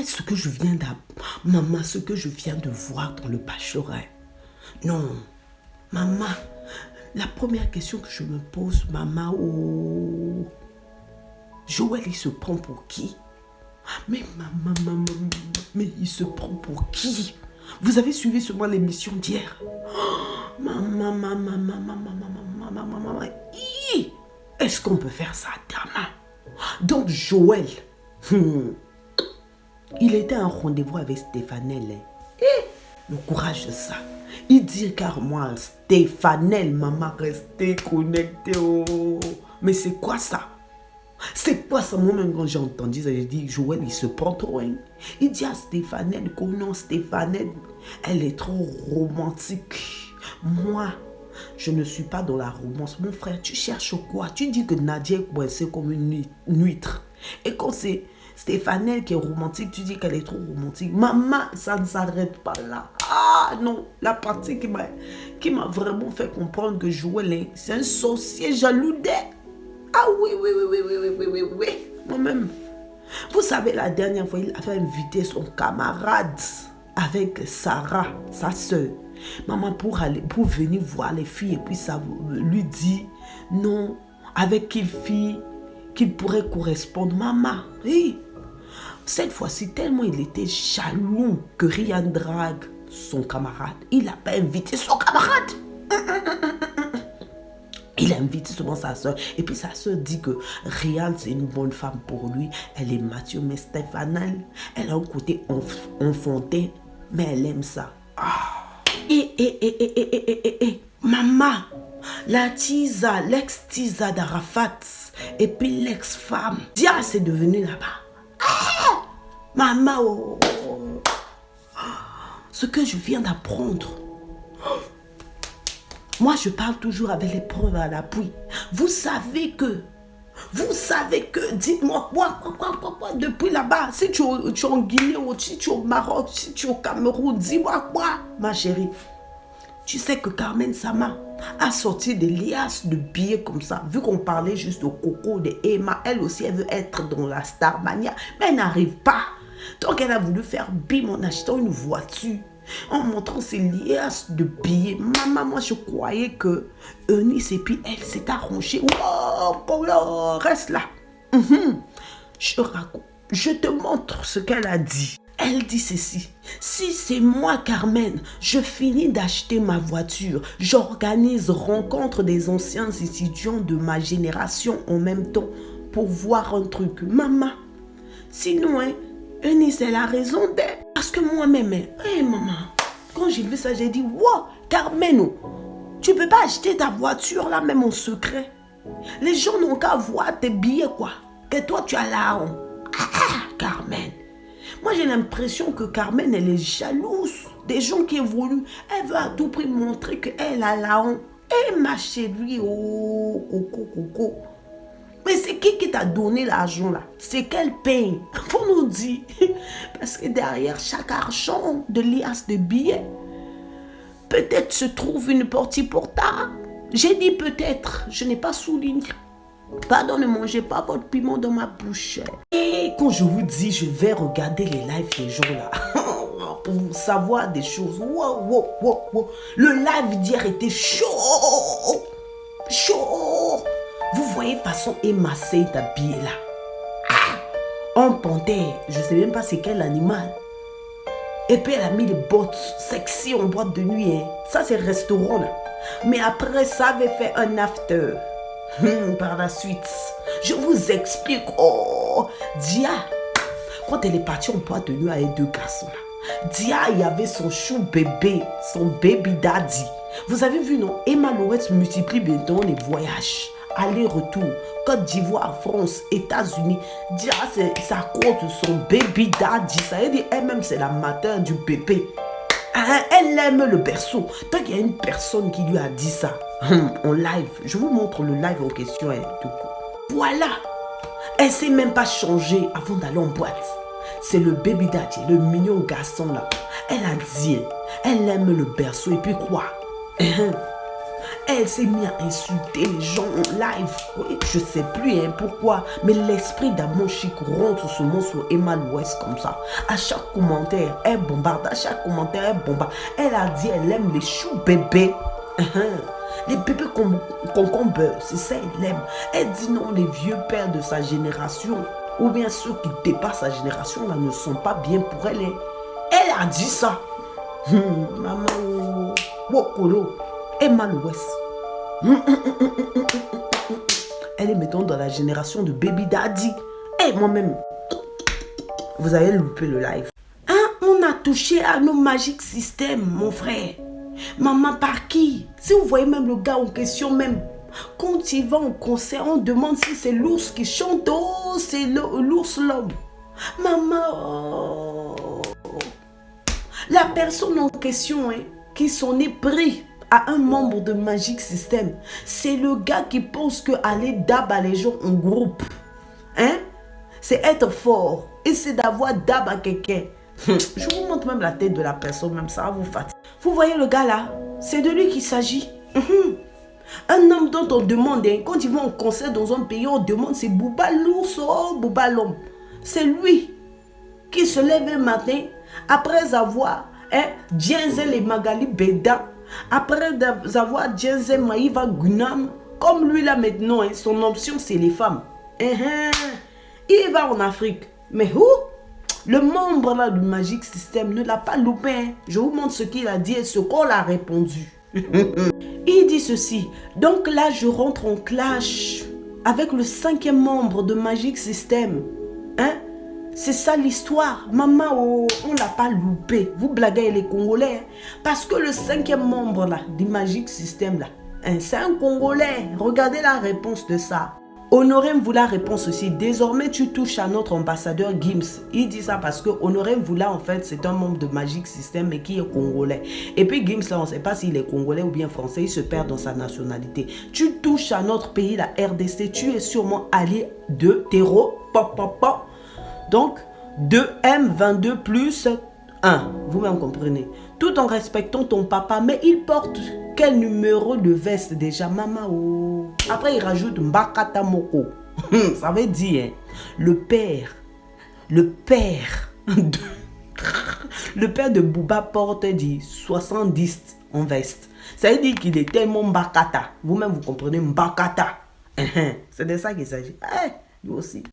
Mais ce que je viens maman, ce que je viens de voir dans le bachelorette. Non, maman, la première question que je me pose, maman, oh, Joël, il se prend pour qui? Mais maman, mais il se prend pour qui? Vous avez suivi seulement l'émission d'hier? Maman, est-ce qu'on peut faire ça, Dama? Donc Joël, il était en rendez-vous avec Stéphanel. Le courage de ça. Il dit carrément à Stéphanel, maman, restez connecté. Oh. Mais c'est quoi ça? C'est quoi ça? Moi-même, quand j'ai entendu ça, j'ai dit, Joël, il se prend trop. Hein? Il dit à Stéphanel que non, Stéphanel, elle est trop romantique. Moi, je ne suis pas dans la romance. Mon frère, tu cherches quoi? Tu dis que Nadia est coincée comme une huître. Et quand c'est Stéphanel qui est romantique, tu dis qu'elle est trop romantique. Maman, ça ne s'arrête pas là. Ah non, la partie qui m'a vraiment fait comprendre que Joël, c'est un sorcier jaloux d'elle. Ah oui. Moi-même. Vous savez, la dernière fois, il avait invité son camarade avec Sarah, sa soeur. Maman, pour venir voir les filles. Et puis ça lui dit, non, avec quelle fille qu'il pourrait correspondre. Maman, oui. Cette fois-ci, tellement il était jaloux que Ryan drague son camarade. Il n'a pas invité son camarade. Il a invité souvent sa soeur. Et puis sa soeur dit que Ryan, c'est une bonne femme pour lui. Elle est mature, mais Stéphanel, elle a un côté enfantin, mais elle aime ça. Ah. Maman, la Tisa, l'ex-Tisa d'Arafat, et puis l'ex-femme, Dia, c'est devenu là-bas. Ah. Maman, oh. Ce que je viens d'apprendre. Moi, je parle toujours avec les preuves à l'appui. Vous savez que, dites-moi quoi, depuis là-bas, si tu es en Guinée, si tu es au Maroc, si tu es au Cameroun, dis-moi quoi, ma chérie. Tu sais que Carmen Sama a sorti des liasses de billets comme ça. Vu qu'on parlait juste au Coco, de Emma, elle aussi, elle veut être dans la Starmania, mais elle n'arrive pas. Donc, elle a voulu faire bim en achetant une voiture. En montrant ses liasses de billets. Maman, moi, je croyais que Eunice et puis elle s'est arrangée. Wow, reste là. Je te montre ce qu'elle a dit. Elle dit ceci. Si c'est moi, Carmen, je finis d'acheter ma voiture, j'organise rencontre des anciens étudiants de ma génération en même temps pour voir un truc. Maman, sinon, hein, Eunice, elle a raison d'elle. Parce que moi-même, maman, quand j'ai vu ça, j'ai dit, wow, Carmen, tu peux pas acheter ta voiture là, même en secret. Les gens n'ont qu'à voir tes billets, quoi. Que toi, tu as la honte. Carmen. Moi, j'ai l'impression que Carmen, elle est jalouse des gens qui évoluent. Elle veut à tout prix montrer qu'elle a la honte. Et ma chérie, oh, coco. Mais c'est qui t'a donné l'argent là? C'est quel pain? Faut nous dire. Parce que derrière chaque argent de liasse de billets, peut-être se trouve une partie pour ta. J'ai dit peut-être, je n'ai pas souligné. Pardon, ne mangez pas votre piment dans ma bouche. Et quand je vous dis, je vais regarder les lives des gens là, pour savoir des choses. Wow. Le live d'hier était chaud. Vous voyez façon émassée habillée là. En panthère, je ne sais même pas c'est quel animal. Et puis elle a mis les bottes sexy en boîte de nuit. Hein. Ça c'est restaurant là. Mais après ça avait fait un after. Par la suite, je vous explique. Oh, Dia, quand elle est partie en boîte de nuit avec deux garçons là. Dia, il y avait son chou bébé, son baby daddy. Vous avez vu non? Emma Lorette multiplie bientôt les voyages. Aller-retour, Côte d'Ivoire, France, États-Unis. Dia, ça compte son baby daddy. Ça veut dire elle-même, c'est la mère du bébé. Elle aime le berceau. Tant qu'il y a une personne qui lui a dit ça, en live, je vous montre le live en question. Voilà. Elle ne s'est même pas changée avant d'aller en boîte. C'est le baby daddy, le mignon garçon là. Elle a dit, elle aime le berceau et puis quoi? Elle s'est mise à insulter les gens en live. Oui, je sais plus pourquoi, mais l'esprit d'Amon Chic rentre ce mot sur Emma Louest comme ça. À chaque commentaire, elle bombarde. À chaque commentaire, elle bombarde. Elle a dit elle aime les choux bébés. Les bébés concombres, c'est ça elle aime. Elle dit non, les vieux pères de sa génération, ou bien ceux qui dépassent sa génération, là, ne sont pas bien pour elle. Elle a dit ça. Maman, Wokolo, Emma Louest. Elle est mettons dans la génération de Baby Daddy. Et moi-même, vous avez loupé le live. On a touché à nos magiques systèmes, mon frère. Maman, par qui? Si vous voyez même le gars en question, même quand il va en concert, on demande si c'est l'ours qui chante. Oh, c'est l'ours l'homme. Maman, oh. La personne en question, qui s'en est pris à un membre de Magic System, c'est le gars qui pense que aller dab à les gens en groupe, c'est être fort. Et c'est d'avoir dab à quelqu'un. Je vous montre même la tête de la personne, même ça va vous fatiguer. Vous voyez le gars là, c'est de lui qu'il s'agit. Un homme dont on demande, quand il va en concert dans un pays, on demande c'est Bouba l'ours, oh Bouba l'homme. C'est lui qui se lève un matin après avoir Djenzel et Magali Beda, après avoir Djenzel Maïva Gunam, comme lui là maintenant, son option c'est les femmes. Il va en Afrique. Mais où? Le membre là du Magic System ne l'a pas loupé. Je vous montre ce qu'il a dit et ce qu'on a répondu. Il dit ceci. Donc là, je rentre en clash avec le 5e membre de Magic System. C'est ça l'histoire. Maman, oh, on l'a pas loupé. Vous blaguez les Congolais. Parce que le 5e membre là, du Magic System là, c'est un Congolais. Regardez la réponse de ça. Honoré Mvoula répond ceci. Désormais, tu touches à notre ambassadeur Gims. Il dit ça parce que Honoré Mvoula, en fait, c'est un membre de Magic System mais qui est congolais. Et puis Gims, là, on ne sait pas s'il est congolais ou bien français. Il se perd dans sa nationalité. Tu touches à notre pays, la RDC. Tu es sûrement allié de Terreau. Donc, 2M22 plus 1. Vous-même comprenez. Tout en respectant ton papa, mais il porte quel numéro de veste déjà, maman? Oh. Après, il rajoute Mbakata Moko. Ça veut dire le père de Bouba porte dit 70 en veste. Ça veut dire qu'il est tellement Mbakata. Vous-même, vous comprenez Mbakata. C'est de ça qu'il s'agit. Lui aussi.